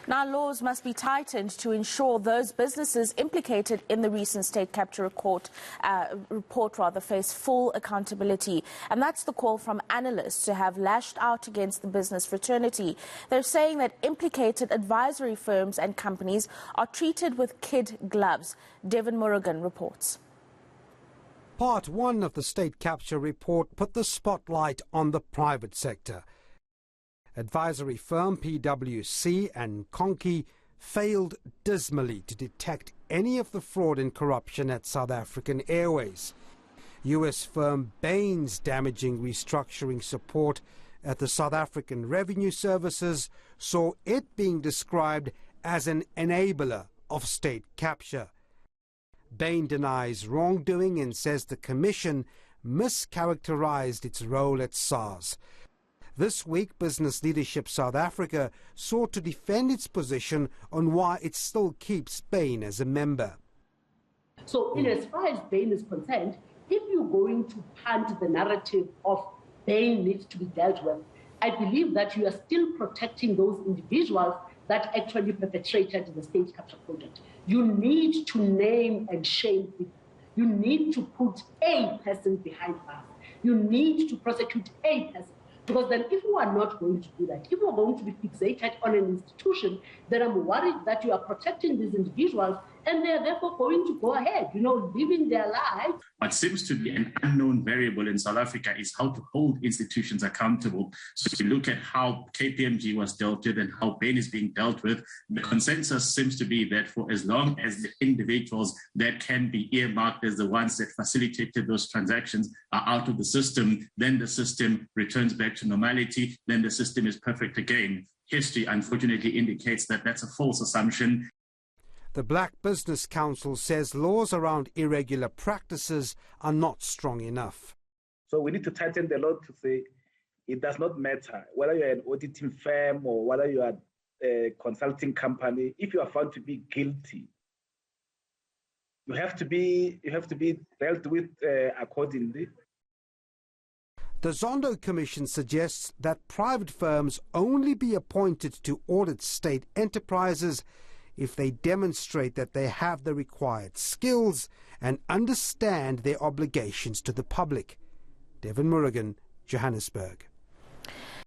Now, laws must be tightened to ensure those businesses implicated in the recent state capture report face full accountability. And that's the call from analysts who have lashed out against the business fraternity. They're saying that implicated advisory firms and companies are treated with kid gloves. Devan Murugan reports. Part 1 of the state capture report put the spotlight on the private sector. Advisory firm PwC and eNCA failed dismally to detect any of the fraud and corruption at South African Airways. US firm Bain's damaging restructuring support at the South African Revenue Services saw it being described as an enabler of state capture. Bain denies wrongdoing and says the Commission mischaracterized its role at SARS. This week, Business Leadership South Africa sought to defend its position on why it still keeps Bain as a member. So, as far as Bain is concerned, if you're going to punt the narrative of Bain needs to be dealt with, I believe that you are still protecting those individuals that actually perpetrated the state capture project. You need to name and shame people. You need to put a person behind bars. You need to prosecute a person. Because then if you are not going to do that, if you are going to be fixated on an institution, then I'm worried that you are protecting these individuals and they are therefore going to go ahead, living their lives. What seems to be an unknown variable in South Africa is how to hold institutions accountable. So if you look at how KPMG was dealt with and how Bain is being dealt with, the consensus seems to be that for as long as the individuals that can be earmarked as the ones that facilitated those transactions are out of the system, then the system returns back to normality, then the system is perfect again. History, unfortunately, indicates that that's a false assumption. The Black Business Council says laws around irregular practices are not strong enough. So we need to tighten the law to say it does not matter whether you're an auditing firm or whether you are a consulting company. If you are found to be guilty, you have to be dealt with accordingly. The Zondo Commission suggests that private firms only be appointed to audit state enterprises if they demonstrate that they have the required skills and understand their obligations to the public. Devan Murugan, Johannesburg.